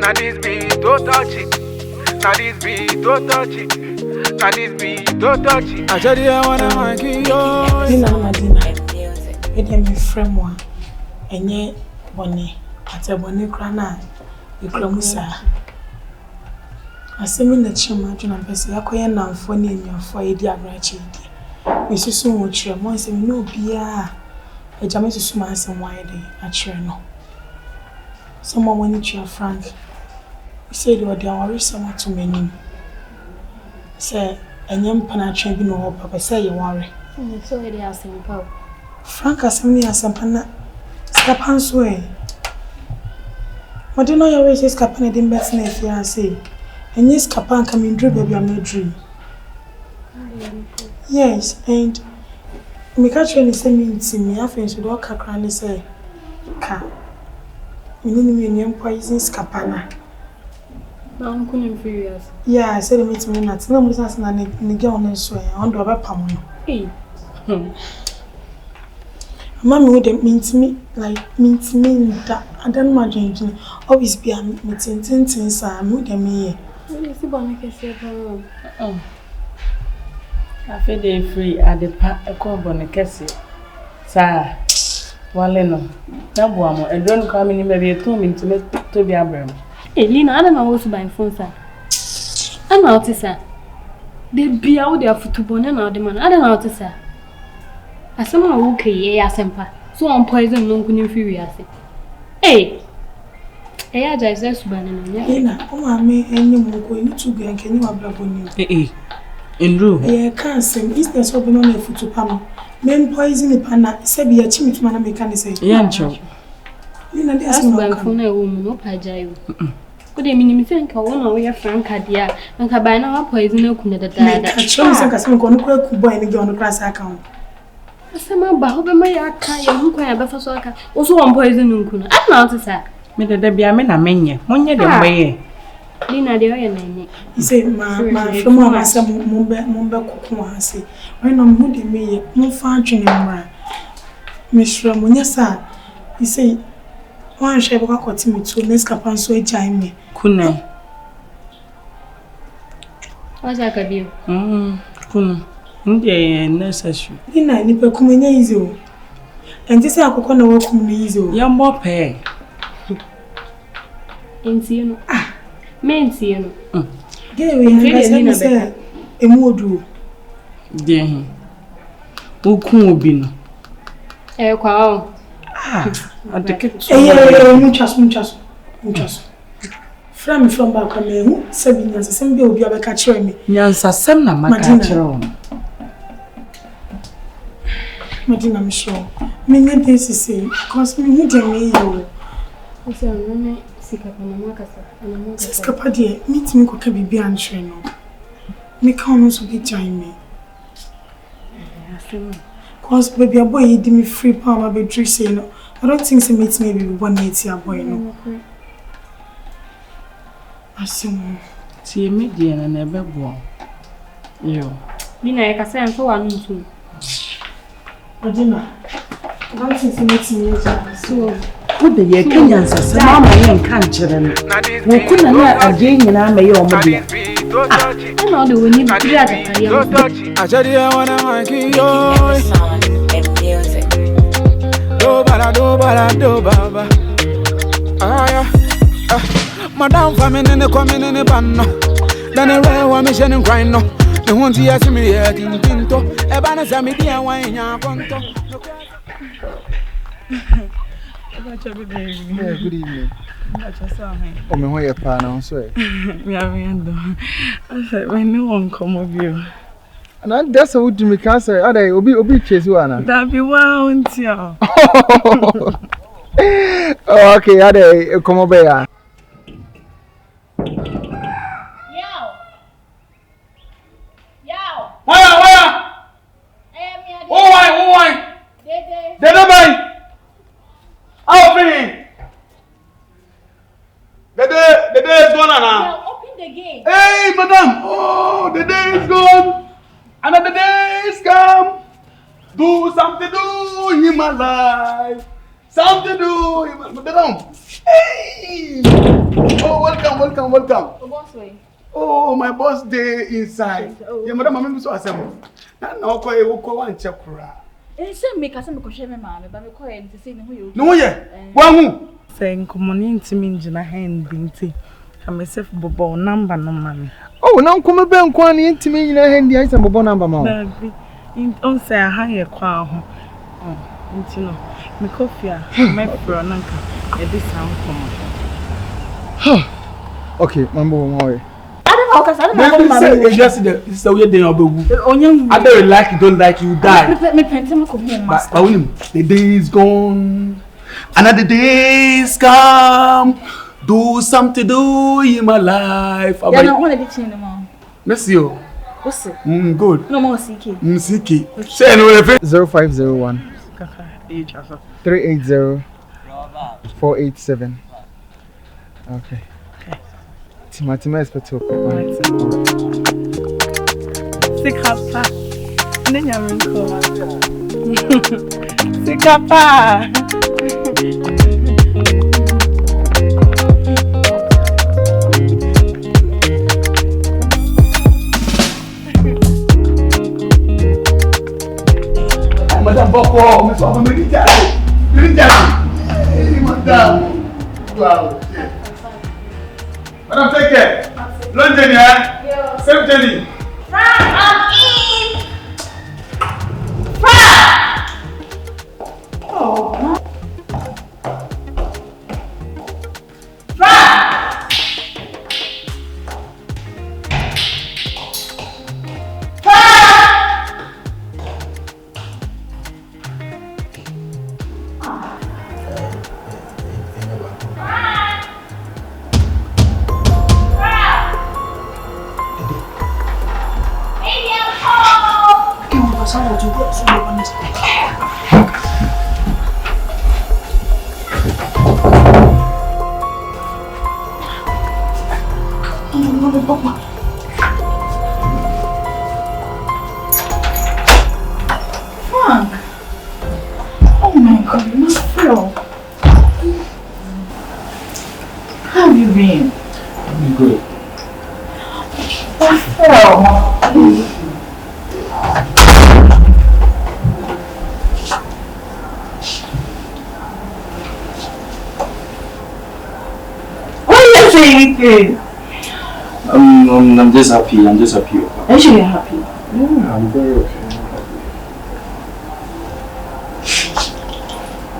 Now this be don't touch it. Now this be don't touch it. Now this be don't touch it. I tell you I wanna make you. Madina. It is my friend one. Enye boni. Ate boni krana. Ikromusa. Asemi na chima juna pese yakoye na mfoni enyafo edi agrachi edi. Mesusu wo chire mo nsemi no bia. Eja mesusu ma asem wide achire no. Someone when you Frank. He said you were there worry someone to me. Say enyem panatwe bi no ho papa say you worry. So he has simple. Frank asemi asampana. Skapan so e. What do you know your way says skapan e dem bet na fia say. Enye skapan come in dream baby am dream. Yes, and me catch you say me ntimi afen so do kakra ne say ka. Me poison skapana. Na unkunim furious. Yeah, I said me to me not. No more sense na ne girl no so e. On do abepam no. Eh. Mama we dem mintimi like mintimi nda. Adan ma dwendwene. Always be am tintin sa mu dem here. We see bon kese ba. I feel they free at the bon kese. Sa wale no. Na boamo e don come in maybe 2 minutes to be abram. Elina, I don't know what's by phone sir. I'm out sir. They be out there football na the man. I don't know what sir. Asema okay ye asempa. So on poison no kunim furious. Eh. Eh aja is subana na. Ina, o ma me enye mo ko ni tugu enke ni wablabo ni. In room. Eh can say business open on football. Men poison pana sebi ya chimi tuma na meka ne say. Yancho. Ina dey asema by phone na wo mu no pajayo. Ko de minimi se nka wo na wo ya franka dia. Nka by na wa poison na kuna da da. Me ka chom se nka se nko no kura ku boy ni ge on class account. Asema ba ho be ma ya ka ya hu kwa ya be fa so aka. Wo so won poison nkuna. I na what say. Me de bia me na menye. Monye de mboye. Lina de oye na nye. Ise ma from ma se mo be kokon ha se. When no mu de me ye mo fa atwene mra. Me shira mo nyesa. Ise wan hwe be kwakoti me to next kapan so ejai me. Kuna. Wacha ka bio. Kuna. Ndiye necessary. Lina ni pe kumenya izi o. Enti se akoko na wakum ni izi o. Ya mbo pe. Enti no. Menti no. Gewe ya se emu odu. De ukun obi no. Kwa o. Adeketu. Muchaso. From back on me, Sabina, some be obi abeka kire me. Nyansa sem na maka kire o. Madina me sure. Me need this say cause me need me yo. Ose no me sikapa na makasa. Sikapa de meet me ko ka bibi anhwe no. Me ka no so be join me. Cause baby a boy give me free palm be drink say no. I don't think say meet me be 180 boy no. Asem. Ti media na na bebo. Yo. Lina e ka say nso wa ntu. Madina. I don't think say meet me so. What the ye Kenyan say mama yen kan kire no. Wo kuna na ade nyina ma ye omo dia. I know the winning three at the career. I tell you I wanna make you. Do baba. Madam famine in the coming in the ban no. Then a rare one mission and grind no. The one to ask me here in Pinto. A banner sami dia wine ya conto. Good evening. Oh, me why you pa now so? Me amiendo. I said when no one come of you. And that's what do me can say. Are they obi chase you ana? That be wow until. Oh, okay, are they come over here? Why? Oh, why? Dede bay. How open? The day is gone now. Open the gate. Hey, madam. Oh, the day is gone. Another day is come. Do something, do in my life. Something to do. Hey! Oh, welcome. Oh, my boss day inside. Yeah, madam, I'm so assemble. Now, okay, we'll go and check for her. Send me because I'm going to share my mom, but I'm going to see who you No, yeah. One Saying community means in a hand, binti. I'm a self bobo number no money. Oh, now come a bank one into me in a handy ice and bobo number more. Don't say a higher crown. Oh, you know, my coffee, my pronunca, a discount come. Okay, number one. I don't know. Just the way they are. I don't like you, don't like you, die. Let me paint him home. The day is gone. Another days come. Do something do in my life. I don't want to be changed anymore. Monsieur. What's it? Good. No more CK. CK. Say anyway. 0501 380 487. Okay. Timatima is better. Sikapa. Nenyarenko. Sikapa. Madame Boko, Miss Papa Military. Hey, Madame. Wow. Madame, take care. London, yeah? Yeah. Same Jenny. Frank, I'm in. Frank! Oh. Frank! I'm just happy. Actually, you're happy. Yeah, I'm very okay.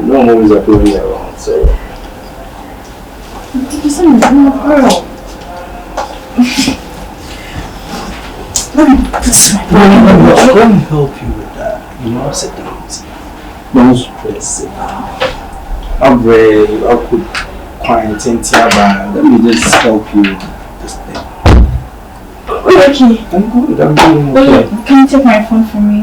You know, I'm always happy when you're around, so. This girl. Let me help you with that. You know, sit down. Don't stress it. I'm brave. I could quarantine here, let me just help you with this thing. Okay. I'm good. I'm doing okay. Can you take my phone from me?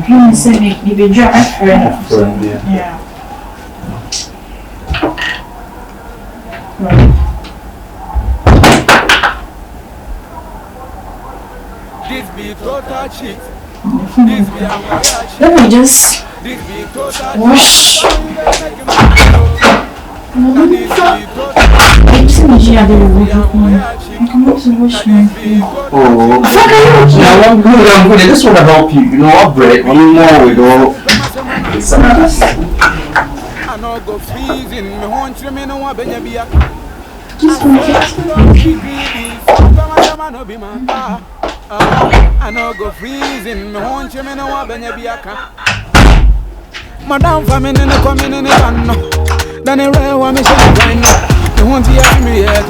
You said you be your friend. Yeah. Right. This be total cheat. Let me just wash. I come up to wash my feet. Oh, yeah, I'm good. I just want to help you. You know, I'll break. One more we go. I know go freezing. Me want you, me no want be a. Just I know go freezing. Me want you, me no want be a. Madam, for me, no coming in the van. Then the rain want me shine right. You want to hear me yet?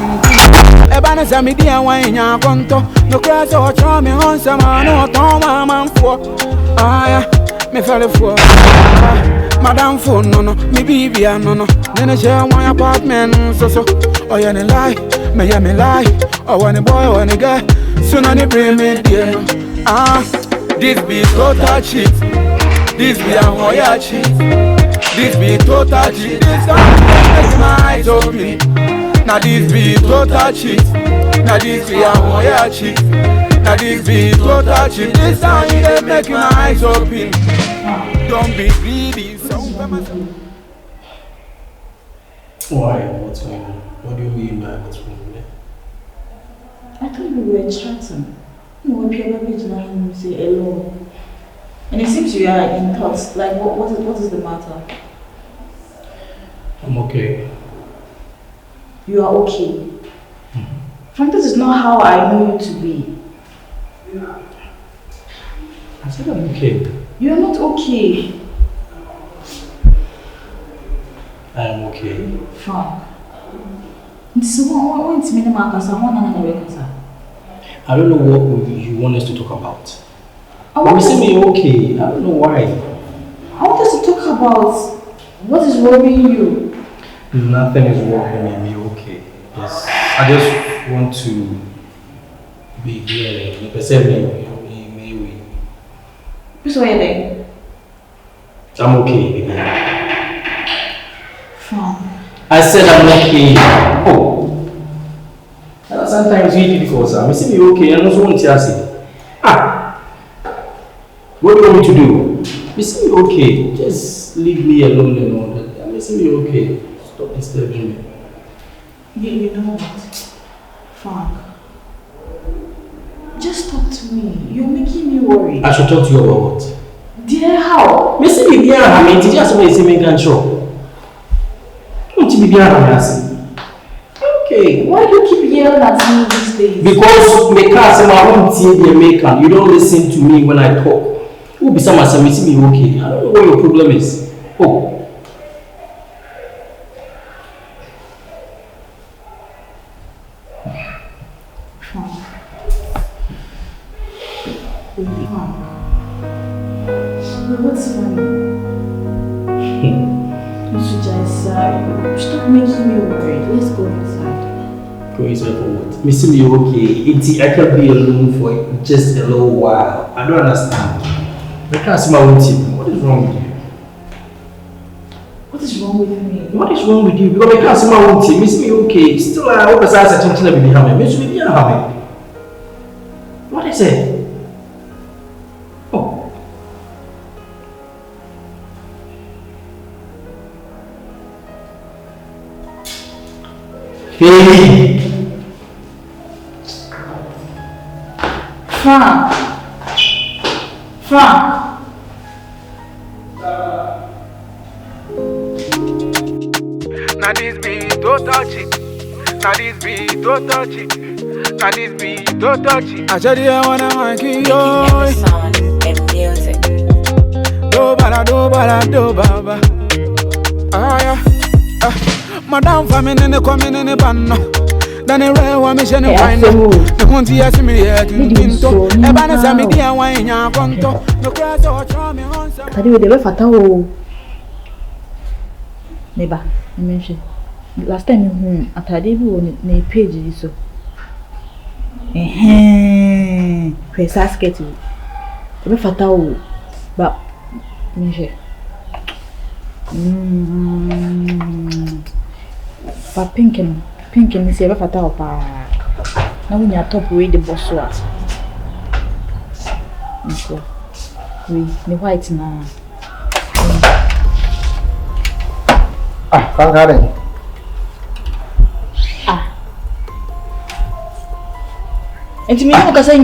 Ebana say me dia wine ya konto. No cross or charm me on some no ton man for. Ah yeah, me fell for. Madam phone no, me baby no. Then I share my apartment so. Oh yeah, me lie, me lie. Oh when a boy, when a girl, soon on the bring me there. Ah, this be total cheat. This be a hoya cheat. This be total cheat. This make my eyes open. Now this be total cheat. Now this be a moya cheat. Now this be total cheat. This time you dey make my eyes open. Don't be greedy. Why? What's going on? What do you mean by what's wrong? I thought we were chatting. No, we are maybe tonight say hello. And it seems you are in thoughts. Like, what is the matter? I'm okay. You are okay. Frank, this is not how I know you to be. I said I'm okay. You are not okay. I am okay. Frank. This is what I don't know what you want us to talk about. But you say me okay. I don't know why. I want us to talk about what is worrying you. Nothing is worrying me. Okay. Yes. I just want to be here. What's worrying? I'm okay again. Frank. I said I'm okay. Oh. Sometimes it's difficult, sir. I say me okay, and also want to say, what do you want me to do? You say me okay. Just leave me alone and all that. I say me okay. Stop disturbing me. You know what? Frank. Just talk to me. You're making me worry. I should talk to you about what? Dear, how? Me say me dear, I mean, did you ask me to say me can show? Don't you be dear, I mean, okay. Why do you keep yelling at me these days? Because me can't say my own thing they make and you don't listen to me when I talk. Who be someone say me okay? I don't know what your problem is. Oh. What's funny? You should just stop making me worried. Let's go inside. Go inside for what? Me see me okay. I can be alone for just a little while. I don't understand. I can't see my own team. What is wrong with you? What is wrong with me? What is wrong with you? Because I can't see my own team. Me see me okay. Still, I hope I say something that will be happy. Me should be happy. What is it? Oh. Hey. Frank. Now this be total cheat. Now this be total cheat. Now this be total cheat. I said I wanna make you sound and music. Do baba. Yeah. Madam famine coming in the ban. Then a rare one mission and find the one to ask me yet. Tinto, a banner Samidia wine, your conto, no crash or charming on some. Tadi udah fatao. Neba, mention. Last time atade bi won na page yi so. Pesa sketi. Ebe fatao. Ba mention. Ba pinkin ni se ebe fatao pa. Na wunya top we the boss what. Nso. We ni white na. Frank Harden. And to me, you can say,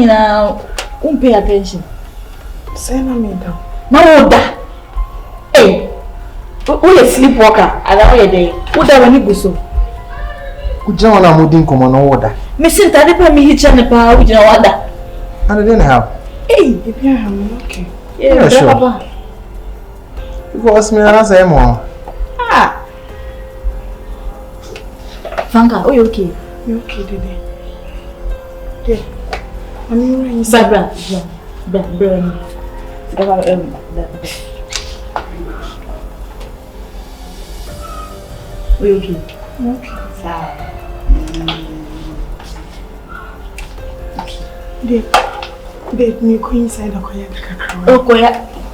won't pay attention. Say no me down. No, that. Hey, who is sleepwalker? I know your day. Who that when you go so? Could you want to move in common order? Missing that if I meet each other, would you know what that? And I didn't have. Hey, If you are okay. yeah, sure. Papa. Because me and I say more. Franka, oh, you okay? You okay, Dede? Yeah. I'm in Bra. Oh, you okay? Okay. Babe, me go inside the koya kakra. Oh,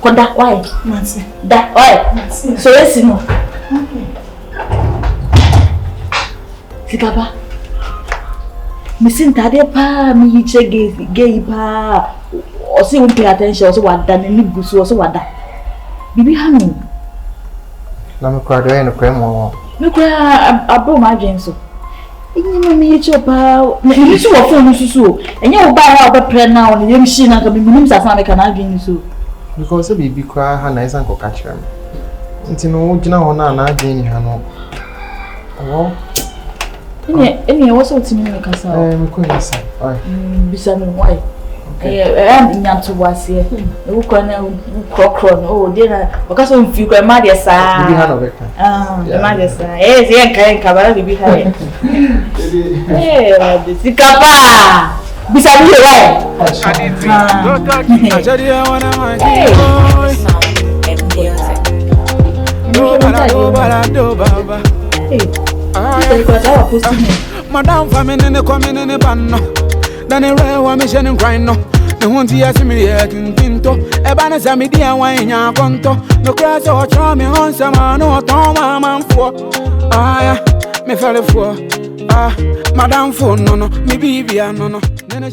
koda, why? Mati. That, why? So let's see no. Okay. Sika Sikapa. Missing Tade pa, me check gay pa. Or see, won't pay attention, also what done in the bush, also what that. Bibi Hanu. I'm crying and crying more. Look, I brought my dreams. You me chop out. You saw a phone, so, and you buy out a plan now, and you machine and be names as I can have been so. Because a baby cry, her nice uncle catch him. It's no dinner on an Jenny Hano. Oh, any also to me, because I'm going to say, beside me, why? I'm young to was here. Who can cockron? Oh, dear, because if you can marry a son, the mother say, yes, yeah, can cover the behind. Hey, the Sikapa. Beside you, Madam Famine coming in a banner. Then a rare one mission and crying no. The one to ask me yet in Tinto. A banner Samidia wine ya conto. No crash or charming on some no Toma man for. Ah, me fell for. Ah, Madam for no, me baby, no. Then a